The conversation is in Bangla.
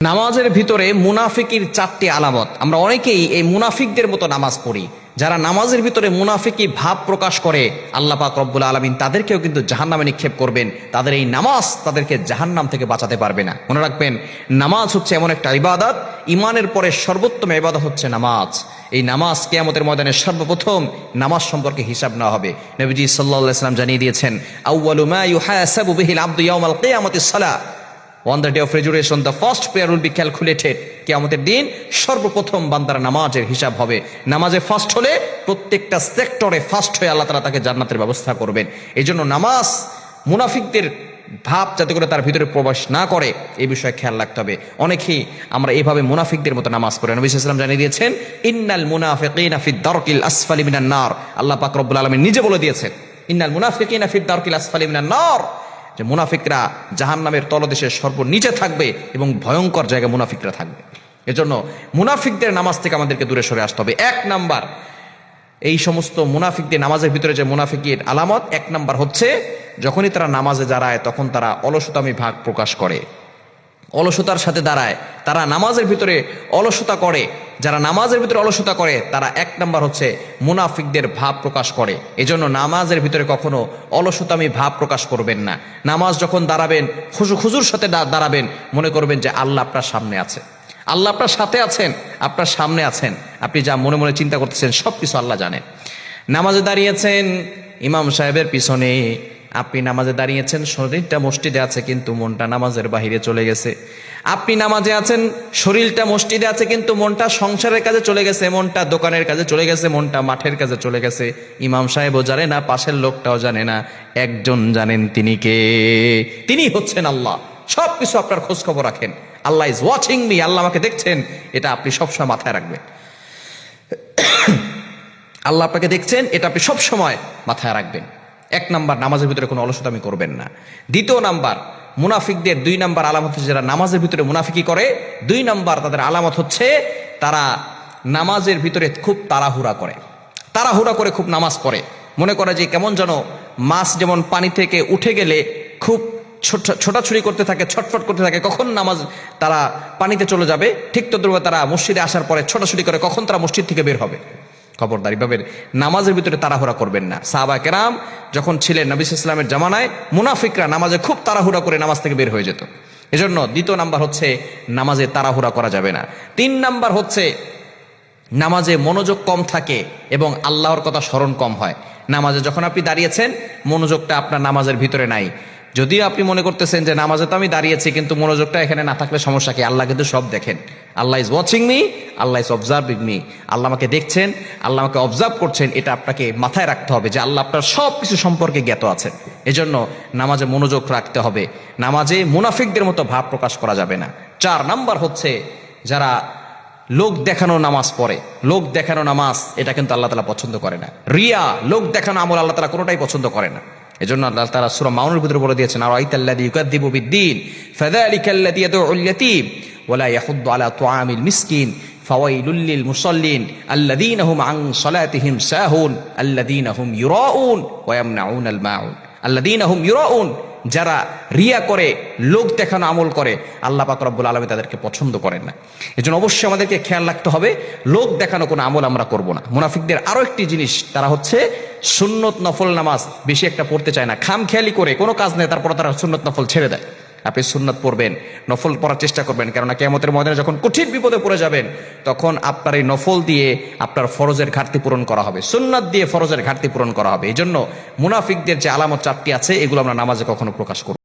নামাজের ভিতরে মুনাফিকির চারটি আলামত। আমরা অনেকেই এই মুনাফিকদের মতো নামাজ পড়ি। যারা নামাজের ভিতরে মুনাফিকি ভাব প্রকাশ করে, আল্লাহ পাক রব্বুল আলামিন তাদেরকেও কিন্তু জাহান্নামে নিক্ষেপ করবেন। তাদের এই নামাজ তাদেরকে জাহান্নাম থেকে বাঁচাতে পারবে না। মনে রাখবেন, নামাজ হচ্ছে এমন একটা ইবাদত, ইমানের পরে সর্বোত্তম ইবাদত হচ্ছে নামাজ। এই নামাজ কিয়ামতের ময়দানে সর্বপ্রথম নামাজ সম্পর্কে হিসাব নেওয়া হবে। নবীজি সাল্লাল্লাহু আলাইহি ওয়াসাল্লাম জানিয়ে দিয়েছেন, আউয়ালু মা ইউহাসাবু বিহিল আবদু ইয়াউমাল কিয়ামাতিস সালাহ। On the day of resurrection, the first prayer will be calculated. কিয়ামতের দিন সর্বপ্রথম বান্দার নামাজের হিসাব হবে। নামাজে ফার্স্ট হলে প্রত্যেকটা সেক্টরে ফার্স্ট হয়ে আল্লাহ তাআলা তাকে জান্নাতের ব্যবস্থা করবেন। এই জন্য নামাজ মুনাফিকদের ভাব যাতে করে তার ভিতরে প্রবেশ না করে এই বিষয়ে খেয়াল রাখতে হবে। অনেকেই আমরা এইভাবে মুনাফিকদের মতো নামাজ পড়ি। নবী সাল্লাল্লাহু আলাইহি ওয়াসাল্লাম জানিয়ে দিয়েছেন, ইন্নাল মুনাফিকিনা ফিদ দারকিল আসফালি মিনান নার। আল্লাহ পাক রব্বুল আলামিন নিজে বলে দিয়েছেন, ইন্নাল মুনাফিকিনা ফিদ দারকিল আসফালি মিনান নার, যে মুনাফিকরা জাহান্নামের তলদেশের সর্বনিচে থাকবে এবং ভয়ঙ্কর জায়গায় মুনাফিকরা থাকবে। এজন্য মুনাফিকদের নামাজ থেকে আমাদেরকে দূরে সরে আসতে হবে। এক নাম্বার, এই সমস্ত মুনাফিকদের নামাজের ভিতরে যে মুনাফিকের আলামত, এক নাম্বার হচ্ছে যখনই তারা নামাজে দাঁড়ায় তখন তারা অলসতামি ভাব প্রকাশ করে, অলসতার সাথে দাঁড়ায়, তারা নামাজের ভিতরে অলসতা করে। যারা নামাজের ভিতরে অলসতা করে তারা এক নাম্বার হচ্ছে মুনাফিকদের ভাব প্রকাশ করে। এজন্য নামাজের ভিতরে কখনো অলসতামি ভাব প্রকাশ করবেন না। নামাজ যখন দাঁড়াবেন খুজুর সাথে দাঁড়াবেন, মনে করবেন যে আল্লাহ আপনার সামনে আছে, আল্লাহ আপনার সাথে আছেন, আপনার সামনে আছেন। আপনি যা মনে মনে চিন্তা করতেছেন সবকিছু আল্লাহ জানেন। নামাজে দাঁড়িয়েছেন ইমাম সাহেবের পিছনে, আপনি নামাজে দাঁড়িয়েছেন, শরীরটা মসজিদে আছে কিন্তু মনটা নামাজের বাহিরে চলে গেছে। আপনি নামাজে আছেন, শরীরটা মসজিদে আছে কিন্তু মনটা সংসারের কাজে চলে গেছে, মনটা দোকানের কাজে চলে গেছে, মনটা মাঠের কাজে চলে গেছে। ইমাম সাহেবও জানে না, পাশের লোকটাও জানে না, একজন জানেন, তিনি কে? তিনি হচ্ছেন আল্লাহ। সবকিছু আপনার খোঁজ খবর রাখেন। আল্লাহ ইজ ওয়াচিং মি, আল্লাহ আমাকে দেখছেন, এটা আপনি সবসময় মাথায় রাখবেন। আল্লাহ আপনাকে দেখছেন, এটা আপনি সবসময় মাথায় রাখবেন। এক নাম্বার, নামাজের ভিতরে কোনো অলসতামি করবেন না। দ্বিতীয় নাম্বার, মুনাফিকদের দুই নাম্বার আলামত হচ্ছে যারা নামাজের ভিতরে মুনাফিকি করে, দুই নাম্বার তাদের আলামত হচ্ছে তারা নামাজের ভিতরে খুব তাড়াহুড়া করে, তাড়াহুড়া করে খুব নামাজ পড়ে। মনে করে যে কেমন যেন মাছ যেমন পানি থেকে উঠে গেলে খুব ছোটাছুটি করতে থাকে, ছটফট করতে থাকে, কখন নামাজ তারা পানিতে চলে যাবে, ঠিক তদ্রুপ তারা মসজিদে আসার পরে ছোটাছুটি করে কখন তারা মসজিদ থেকে বের হবে। খবরদার, এভাবে নামাজের ভিতরে তাড়াহুড়া করবেন না। সাহাবা কেরাম যখন ছিলেন নবী সাল্লাল্লাহু আলাইহি ওয়াসাল্লামের জামানায়, মুনাফিকরা নামাজে খুব তাড়াহুড়া করে নামাজ থেকে বের হয়ে যেত। এজন্য দ্বিতীয় নাম্বার হচ্ছে নামাজে তাড়াহুড়া করা যাবে না। তিন নাম্বার হচ্ছে নামাজে মনোযোগ কম থাকে এবং আল্লাহর কথা স্মরণ কম হয়। নামাজে যখন আপনি দাঁড়িয়েছেন, মনোযোগটা আপনার নামাজের ভিতরে নাই। যদিও আপনি মনে করতেছেন যে নামাজে তো আমি দাঁড়িয়েছি, কিন্তু মনোযোগটা এখানে না থাকলে সমস্যা কি? আল্লাহ কিন্তু সব দেখেন। Allah is watching me, Allah is observing me. আল্লাহ আমাকে দেখছেন, আল্লাহ আমাকে অবজার্ভ করছেন, এটা আপনাকে মাথায় রাখতে হবে যে আল্লাহ আপনার সব কিছু সম্পর্কে জ্ঞাত আছেন। এজন্য নামাজে মনোযোগ রাখতে হবে। নামাজে মুনাফিকদের মতো ভাব প্রকাশ করা যাবে না। চার নাম্বার হচ্ছে যারা লোক দেখানো নামাজ পড়ে। লোক দেখানো নামাজ এটা কিন্তু আল্লাহ তাআলা পছন্দ করে না। রিয়া, লোক দেখানো আমল আল্লাহ তাআলা কোনোটাই পছন্দ করে না। এজন্য আল্লাহ তাআলা সূরা মাউনের ভিতরে বলে দিয়েছেন, আরাইতাল্লাযী ইউকাযযিবু বিদ্দীন ফাযালিকাল্লাযী ইয়াদউল ইয়াতীম ওয়ালা ইয়াহুদ্দু আলা তুআমিল মিসকিন ফাওয়াইলুল লিল মুসাল্লিন আল্লাযীনা হুম আন সালাতিহিম সাহুন আল্লাযীনা হুম ইউরাউন ওয়া ইয়ামনাউনাল মাউন। আল্লাযীনা হুম ইউরাউন, যারা রিয়া করে, লোক দেখানো আমল করে, আল্লাহ পাক রব্বুল আলামিন তাদেরকে পছন্দ করেন না। এজন্য অবশ্যই আমাদেরকে খেয়াল রাখতে হবে, লোক দেখানো কোনো আমল আমরা করব না। মুনাফিকদের আরো একটি জিনিস, তারা হচ্ছে সুন্নত নফল নামাজ বেশি একটা পড়তে চায় না। খামখেয়ালি করে কোনো কাজ নেই, তারপর তারা সুন্নত নফল ছেড়ে দেয়। আপনি সুন্নত পড়বেন, নফল পড়ার চেষ্টা করবেন, কেননা কিয়ামতের ময়দানে যখন কঠিন বিপদে পড়ে যাবেন তখন আপনার এই নফল দিয়ে আপনার ফরজের ঘাটতি পূরণ করা হবে, সুন্নাত দিয়ে ফরজের ঘাটতি পূরণ করা হবে। এই জন্য মুনাফিকদের যে আলামত চারটি আছে এগুলো আমরা নামাজে কখনো প্রকাশ করব